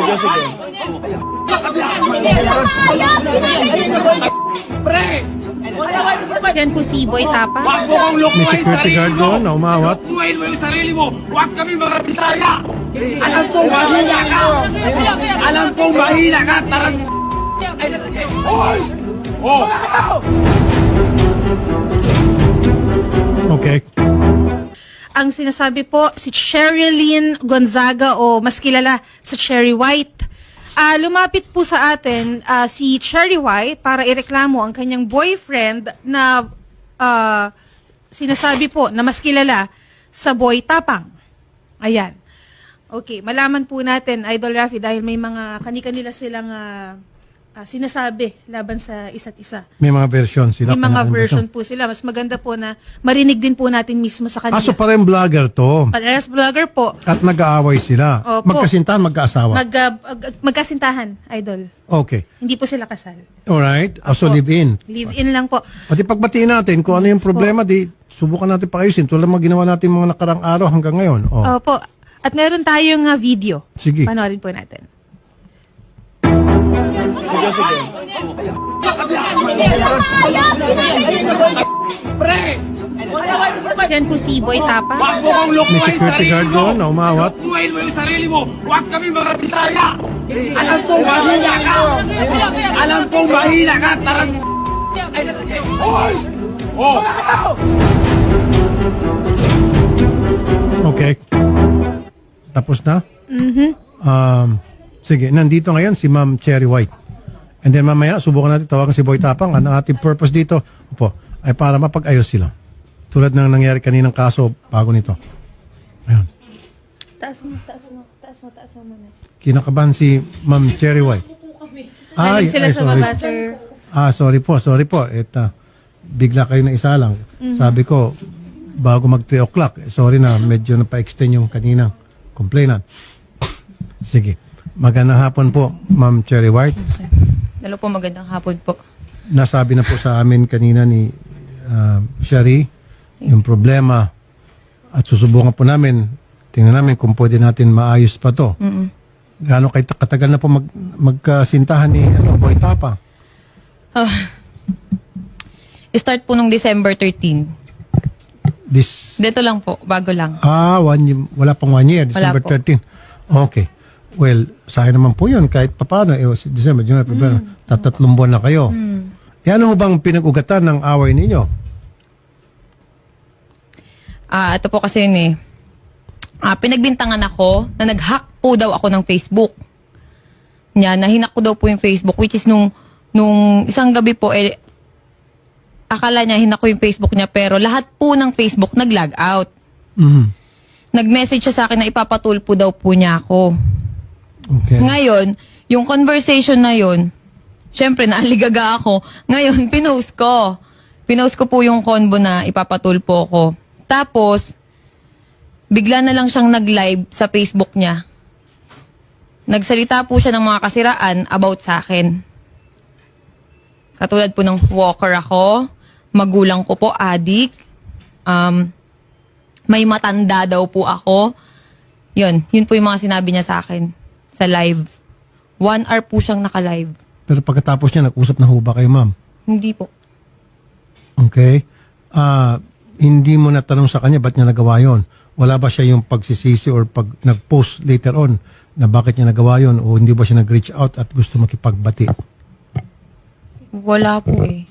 Sige, sige. Pre! Yan po si Boy Tapa. Huwag mo kong May lukuhin security guard doon na umawat. Lukuhin mo yung sarili mo! Huwag kami mga Bisaya! Alam kong mahina ka! Alam kong mahina ka! Tarang... Hoy! Oh! Okay. Ang sinasabi po, si Sherilyn Gonzaga o mas kilala sa Cherry White. Lumapit po sa atin si Cherry White para ireklamo ang kanyang boyfriend na sinasabi po na mas kilala sa Boy Tapang. Ayan. Okay, malaman po natin, Idol Rafi, dahil may mga kani-kanila silang sinasabi laban sa isa't isa. May mga version sila. May mga kanya-kanya version po sila. Mas maganda po na marinig din po natin mismo sa kanila. So parang vlogger to. Parehas vlogger po. At nag-aaway sila. Opo. Magkasintahan, magkaasawa. Magkasintahan, Idol. Okay. Hindi po sila kasal. Alright. So Opo. live-in. Live-in lang po. O di pagbatiin natin kung ano yung problema, di subukan natin paayusin. Tulad mga ginawa natin mga nakarang araw hanggang ngayon. Oh. Opo. At meron tayong video. Sige. Panoorin po natin. Sige, sige. Pre! Yan po si Boy Tapa. Huwag mo kong May lukuhin security sarili guard mo! doon na umawat. Lukuhin mo yung sarili mo! Huwag kami mga Bisaya! Alam kong mahina ka! Alam kong mahina ka! Tarang... Hoy! Oh! Okay. Tapos na? Sige, nandito ngayon si Ma'am Cherry White. And then mamaya, subukan natin tawagan si Boy Tapang. Ang ating purpose dito, ay para mapag-ayos sila. Tulad ng nangyari kaninang kaso bago nito. Ayun. Taas mo muna. Kinakabahan si Ma'am Cherry White. Ay, sila sa sorry. baba, sir. Sorry po. Bigla kayo na isa lang. Sabi ko, bago mag 3 o'clock, sorry na, medyo napa-extend yung kaninang complainant. Sige. Magandang hapon po, Ma'am Cherry White. Hello po, magandang hapon po. Nasabi na po sa amin kanina ni Sherry yung problema at susubukan po namin, tingnan namin kung pwede natin maayos pa to. Gaano katagal na po magkasintahan ni Boy Tapa? Start po nung December 13. Dito lang po, bago lang. 1 year, wala pang 1 year, December Wala po. 13. Okay. Well, sayang naman po yun kahit papaano. December, January, February, tatatlong buwan na kayo. Ano bang pinag-ugatan ng away ninyo? Ito po kasi yun eh. Pinagbintangan ako na nag-hack po daw ako ng Facebook. Nahinak ko daw po yung Facebook, which is nung isang gabi po, akala niya hinak ko yung Facebook niya, pero lahat po ng Facebook nag-log out. Nag-message siya sa akin na ipapatulpo daw po niya ako. Okay. Ngayon, yung conversation na yun, syempre, naaligaga ako. Ngayon, pinost ko. Pinost ko po yung convo na ipapatulpo ko. Tapos, bigla na lang siyang nag-live sa Facebook niya. Nagsalita po siya ng mga kasiraan about sa akin. Katulad po ng walker ako, magulang ko po, adik, may matanda daw po ako. Yun po yung mga sinabi niya sa akin sa live. 1 hour po siyang naka-live. Pero pagkatapos niya, nag-usap na ho ba kayo, ma'am? Hindi po. Okay. Hindi mo natanong sa kanya ba't niya nagawa yon? Wala ba siya yung pagsisisi or pag nag-post later on na bakit niya nagawa yon o hindi ba siya nag-reach out at gusto makipagbati? Wala po eh.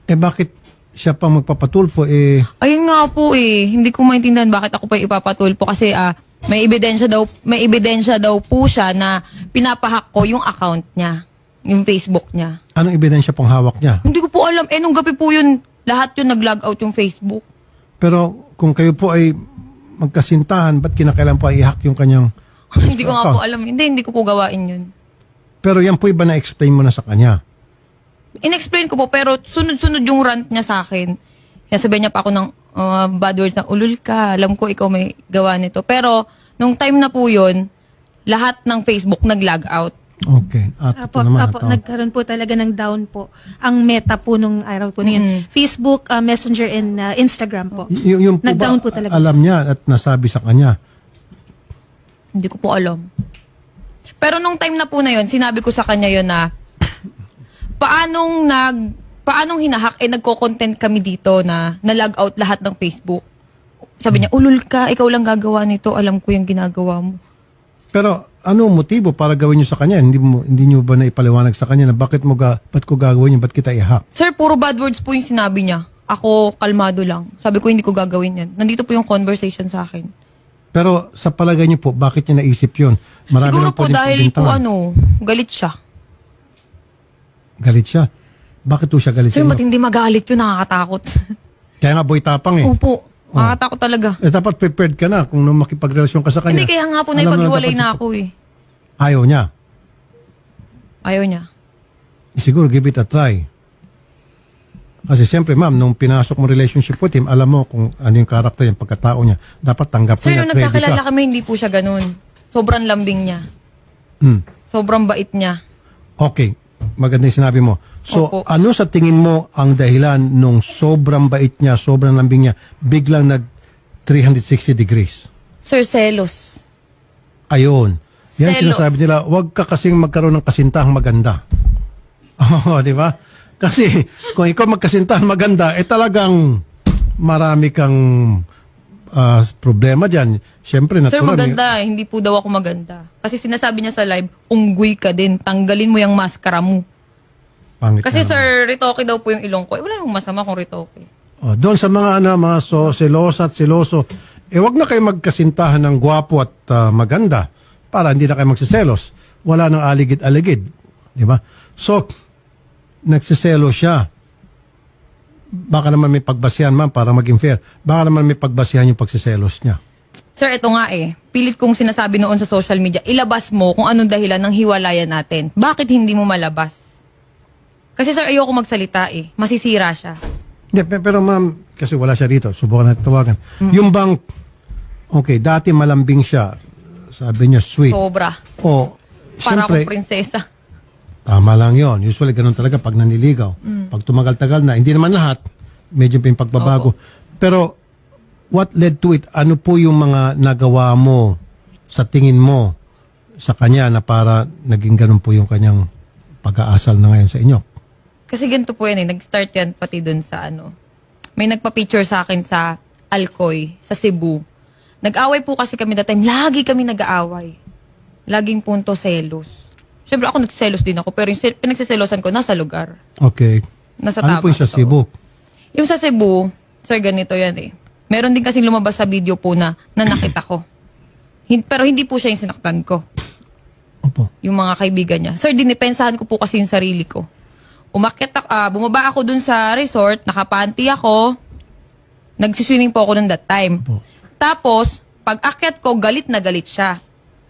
Bakit siya pang magpapatulpo Ayun nga po eh. Hindi ko maintindihan bakit ako pa ipapatulpo kasi may ebidensya daw po siya na pinapahack ko yung account niya, yung Facebook niya. Anong ebidensya pong hawak niya? Hindi ko po alam. Nung gabi po yun, lahat yun nag-log out yung Facebook. Pero kung kayo po ay magkasintahan, ba't kinakailan po ay i-hack yung kanyang Hindi ko nga account? po alam. Hindi ko po gawain yun. Pero yan po iba na-explain mo na sa kanya. In-explain ko po, pero sunod-sunod yung rant niya sa akin. Sinasabihan niya pa ako ng bad words na, ulul ka, alam ko ikaw may gawa nito. Pero, nung time na po yun, lahat ng Facebook nag-log out. Okay. At ito naman. ito. Nagkaroon po talaga ng down po. Ang meta po nung araw po na yun. Facebook, Messenger, and Instagram po. Yung po ba, Nag-down po talaga. alam niya at nasabi sa kanya? Hindi ko po alam. Pero nung time na po na yun, sinabi ko sa kanya yun na, paanong hinahack, nagko-content kami dito na na-log out lahat ng Facebook. Sabi niya, ulul ka, ikaw lang gagawa nito, alam ko yung ginagawa mo. Pero ano ang motibo para gawin nyo sa kanya? Hindi nyo ba naipaliwanag sa kanya na ba't ko gagawin yun, ba't kita i-hack? Sir, puro bad words po yung sinabi niya. Ako, kalmado lang. Sabi ko, hindi ko gagawin yan. Nandito po yung conversation sa akin. Pero sa palagay niyo po, bakit niya naisip yun? Marami Siguro naman po pwedeng dahil po pagbintangan. galit siya. Galit siya? Bakit po siya galit Sir, sa inyo? matindi magalit yun, nakakatakot. Kaya nga boy tapang eh. Opo, nakakatakot talaga. Dapat prepared ka na kung nung makipagrelasyon ka sa kanya. Hindi, kaya nga po Alam mo naipag-iwalay dapat na ako eh. Ayaw niya. Ayaw niya. Siguro give it a try. Kasi siyempre ma'am, nung pinasok mo relationship with him, alam mo kung ano yung karakter niya, pagkatao niya. Dapat tanggap mo Sir, niya, nung ready nagkakilala ka. kami, hindi po siya ganun. Sobrang lambing niya. Hmm. Sobrang bait niya. Okay, maganda yung sinabi mo. So, Opo. ano sa tingin mo ang dahilan nung sobrang bait niya, sobrang lambing niya, biglang nag 360 degrees? Sir, selos. Ayun. Yan Selos. sinasabi nila, huwag ka kasing magkaroon ng kasintahang maganda. Oo, di ba? Kasi kung ikaw magkasintahan maganda, talagang marami kang problema dyan. Siyempre, Sir, natural. maganda. Hindi po daw ako maganda. Kasi sinasabi niya sa live, unggoy ka din. Tanggalin mo yung maskara mo. Pangit Kasi na. sir, ritoke daw po yung ilong ko. Wala namang masama kung ritoke. Oh, doon sa mga mga selosa at seloso, wag na kayo magkasintahan ng gwapo at maganda para hindi na kayo magsiselos. Wala nang aligid-aligid. Di ba? So, nagsiselo siya. Baka naman may pagbasihan, ma'am, para maging fair. Baka naman may pagbasihan yung pagsiselos niya. Sir, ito nga pilit kong sinasabi noon sa social media, ilabas mo kung anong dahilan ng hiwalayan natin. Bakit hindi mo malabas? Kasi sir, ayoko magsalita masisira siya. Hindi, pero ma'am, kasi wala siya dito. Subukan natin tawagan. Yung bang, okay, dati malambing siya. Sabi niya, sweet. Sobra. O, Para siyempre, akong prinsesa. tama lang yon. Usually, ganun talaga pag naniligaw. Pag tumagal-tagal na, hindi naman lahat, medyo may pagbabago. Pero, what led to it? Ano po yung mga nagawa mo sa tingin mo sa kanya na para naging ganun po yung kanyang pag-aasal na ngayon sa inyo? Kasi ganito po yan nag-start yan pati dun sa may nagpa-picture sa akin sa Alcoy, sa Cebu. Nag-away po kasi kami that time. Lagi kami nag-aaway. Laging punto selos. Siyempre ako nagselos din ako, pero yung pinagsiselosan ko nasa lugar. Okay. Nasa Ano tama. po yung sa totoo. Cebu? Yung sa Cebu, sir, ganito yan Meron din kasing lumabas sa video po na nakita ko. Pero hindi po siya yung sinaktan ko. Opo. Yung mga kaibigan niya. Sir, dinipensahan ko po kasi yung sarili ko. Bumaba ako dun sa resort, nakapanty ako, nagsiswimming po ako nun that time. Opo. Tapos, pag akyat ko, galit na galit siya.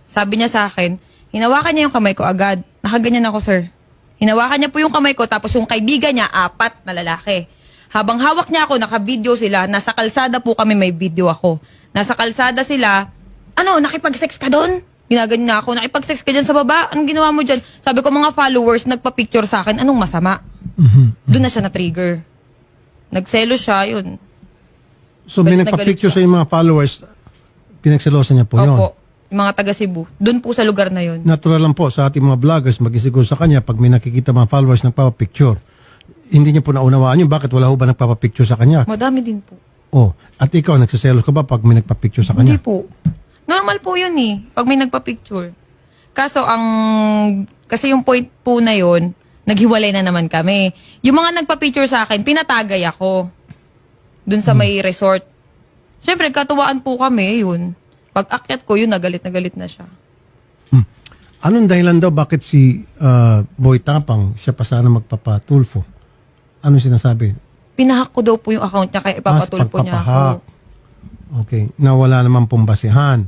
Sabi niya sa akin, hinawakan niya yung kamay ko agad. Nakaganyan ako, sir. Hinawakan niya po yung kamay ko, tapos yung kaibigan niya, 4 na lalaki. Habang hawak niya ako, naka-video sila, nasa kalsada po kami, may video ako. Nasa kalsada sila, nakipag-sex ka doon? Ginaganyan niya ako, nakipag-sex ka dyan sa baba? Anong ginawa mo dyan? Sabi ko, mga followers, nagpa-picture sa akin, anong masama? Doon na siya na-trigger. Nagselo siya, yun. So, may Galit na nagpa-picture galit sa mga followers, pinagselosan niya po yun. Opo, yung mga taga Cebu. Doon po sa lugar na yun. Natural lang po sa ating mga vloggers, mag-isiguro sa kanya, pag may nakikita mga followers nagpapapicture, hindi niya po naunawaan yun. Bakit wala ho ba nagpapapicture sa kanya? Madami din po. Oh, at ikaw, nagsiselos ka ba pag may nagpapicture sa Hindi kanya? po. Normal po yun pag may nagpa-picture. Kasi yung point po na yun, naghiwalay na naman kami. Yung mga nagpa-picture sa akin, pinatagay ako. Dun sa may resort. Siyempre, katuwaan po kami, yun. Pag akyat ko, yun, nagalit na siya. Anong dahilan daw bakit si Boy Tapang, siya pa sana magpapatulfo? Anong sinasabi? Pinahack ko daw po yung account niya, kaya ipapatulpo niya ako. pagpapahak. Okay. Na wala naman pong basihan.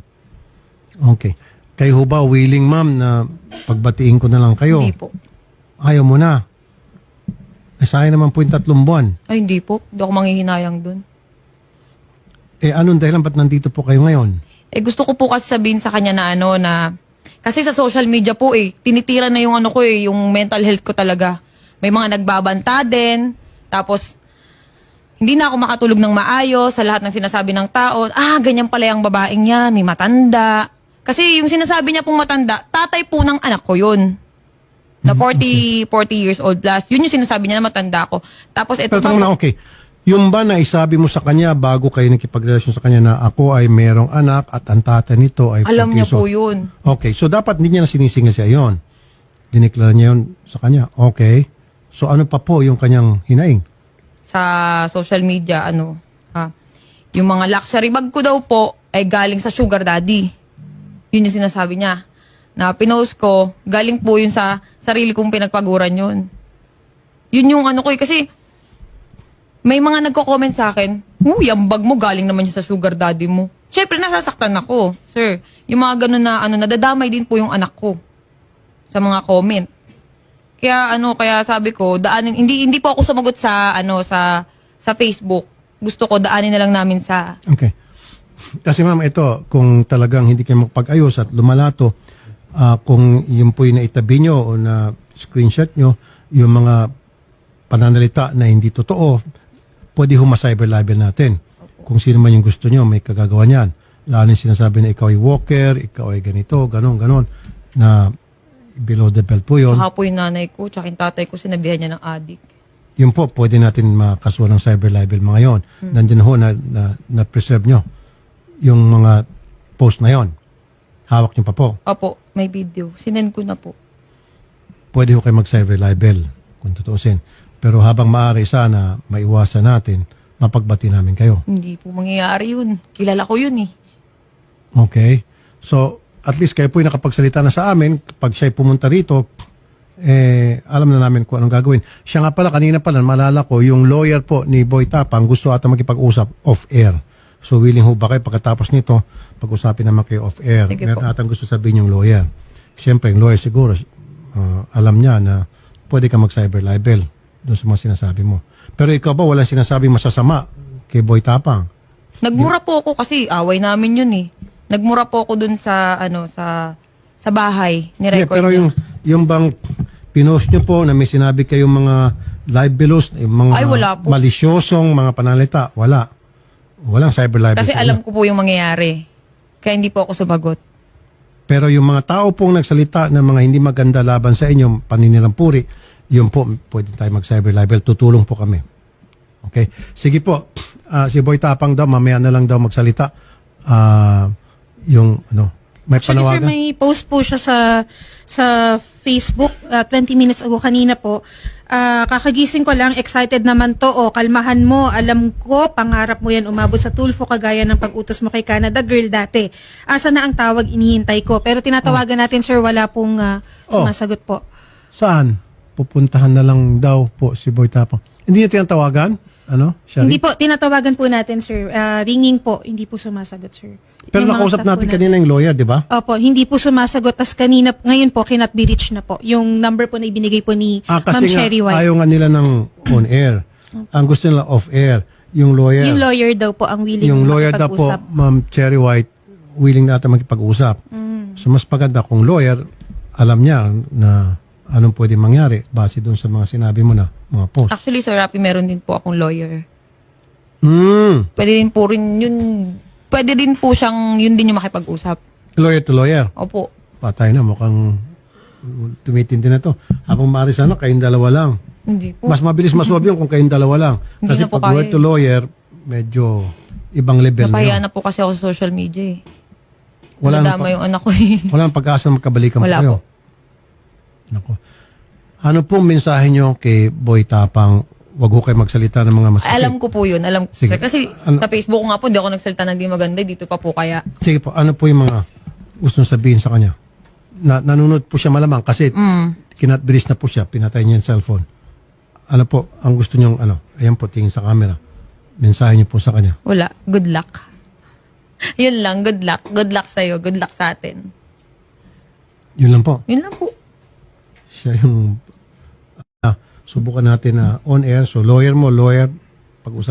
Okay. Kayo ho ba willing, ma'am, na pagbatiin ko na lang kayo? Hindi po. Ayaw mo na. Sayang naman po yung 3 buwan. Ay, hindi po. Hindi ako manghihinayang dun. Anong dahilan ba't nandito po kayo ngayon? Gusto ko po kasi sabihin sa kanya na kasi sa social media po tinitira na yung yung mental health ko talaga. May mga nagbabanta din. Tapos, hindi na ako makatulog ng maayos sa lahat ng sinasabi ng tao. Ganyan pala yung babaeng yan, may matanda. Kasi yung sinasabi niya pong matanda, tatay po ng anak ko yun. Na 40 years old plus. Yun yung sinasabi niya na matanda ko. Tapos ito Pero tanong na, okay. Yung ba na isabi mo sa kanya bago kayo nakipagrelasyon sa kanya na ako ay merong anak at ang tatay nito ay alam niya 40 years po old? yun. Okay, so dapat hindi niya na sinisingil siya yon. Dineklara niya yun sa kanya. Okay. So ano pa po yung kanyang hinaing? Sa social media, yung mga luxury bag ko daw po ay galing sa sugar daddy. Yun yung sinasabi niya. Na pinost ko, galing po yun sa sarili kong pinagpaguran yun. Yun yung kasi may mga nagko-comment sa akin, yung bag mo galing naman yun sa sugar daddy mo. Siyempre, nasasaktan ako, sir. Yung mga ganun na, nadadamay din po yung anak ko sa mga comment. Kaya sabi ko, hindi po ako sumagot sa Facebook. Gusto ko, daanin na lang namin sa... Okay. Kasi ma'am, ito, kung talagang hindi kayo magpag-ayos at lumalato, kung yun po yung naitabi nyo o na screenshot nyo, yung mga pananalita na hindi totoo, pwede ma-cyber libel natin. Kung sino man yung gusto nyo, may kagagawa niyan. Lalo yung sinasabi na ikaw ay walker, ikaw ay ganito, ganon, na below the belt po yun. Saka po yung nanay ko, tsaka yung tatay ko, sinabihan niya ng adik. Yun po, pwede natin makasuhan ng cyber libel mga yon. Nandiyan ho na preserve nyo yung mga post na yon. Hawak nyo pa po. Opo, may video. Sinend ko na po. Pwede ho kayo mag-cyber libel kung tutuusin. Pero habang maaari sana maiwasan natin, mapagbati namin kayo. Hindi po mangyayari yun. Kilala ko yun eh. Okay? So, at least kayo po yung nakapagsalita na sa amin. Pag siya'y pumunta rito, alam na namin kung anong gagawin. Siya nga pala, kanina pala, malala ko, yung lawyer po ni Boy Tapang gusto ata makipag-usap off-air. So, willing ho ba kayo pagkatapos nito, pag-usapin naman kayo off-air? Sige Meron po. atang gusto sabihin yung lawyer. Siyempre, yung lawyer siguro, alam niya na pwede ka mag-cyber libel doon sa mga sinasabi mo. Pero ikaw ba, walang sinasabing masasama kay Boy Tapang? Nagmura po ako kasi away namin yun eh. Nagmura po ako dun sa sa bahay ni Hindi, record pero niya. yung bang pinost nyo po na may sinabi kayong mga libelous, yung mga Ay, wala po. malisyosong mga panalita, wala. Walang cyber libel. Kasi sa alam inyo. ko po yung mangyayari. Kaya hindi po ako sumagot. Pero yung mga tao pong nagsalita ng mga hindi maganda laban sa inyo, paninirampuri, yun po, pwede tayo mag-cyber libel. Tutulong po kami. Okay? Sige po. Si Boy Tapang daw, mamaya na lang daw magsalita. May Actually, sir, panawagan? may post po siya sa Facebook 20 minutes ago kanina po. Kakagising ko lang, excited naman to. Kalmahan mo, alam ko, pangarap mo yan umabot sa Tulfo kagaya ng pag-utos mo kay Canada Girl dati. Asa na ang tawag, inihintay ko. Pero tinatawagan natin, sir, wala pong sumasagot po. Saan? Pupuntahan na lang daw po si Boy Tapang. Hindi niya tinatawagan? Shari? Hindi po, tinatawagan po natin, sir. Ringing po, hindi po sumasagot, sir. Pero Yung mga nakausap staff natin po kanina yung lawyer, di ba? Opo, hindi po sumasagot. Tas ngayon po, cannot be reached na po. Yung number po na ibinigay po ni Ma'am Kasi nga, Sherry White. ayaw nga nila ng on-air. Ang gusto nila off-air. Yung lawyer. Yung lawyer daw po ang willing Yung lawyer daw po, makipag-usap. Ma'am Cherry White, willing na ata makipag-usap. So mas maganda kung lawyer, alam niya na anong pwede mangyari base doon sa mga sinabi mo na mga post. Actually, Sir Rapi, meron din po akong lawyer. Pwede din po siyang, yun din yung makipag-usap. Lawyer to lawyer. Opo. Patay na, mukhang tumitindi na to. Habang maaari sana, kayong dalawa lang. Hindi po. Mas mabilis masuwab yun kung kayong dalawa lang. Hindi Kasi na po pag lawyer kaya to lawyer, medyo ibang level na Napahiya yun. na po kasi ako sa social media eh. Wala Nadama nang yung anak ko eh. Walang pag-asa na magkabalikan Wala po kayo. po. Nako. Ano pong mensahe nyo kay Boy Tapang? Wag ho kayo magsalita ng mga masakit. Alam ko po yun. Alam ko. Sige. Sir, kasi sa Facebook ko nga po, hindi ako nagsalita ng di maganda. Dito pa po kaya. Sige po, ano po yung mga gusto sabihin sa kanya? Nanunod po siya malamang kasi kinatbilis na po siya, pinatay niya yung cellphone. Ano po, ang gusto niyong ayan po, tingin sa camera. Mensahe niyo po sa kanya. Wala. Good luck. Yun lang. Good luck. Good luck sa'yo. Good luck sa atin. Yun lang po. Yun lang po. Siya yung subukan natin na on air. So lawyer mo, lawyer, pag-usap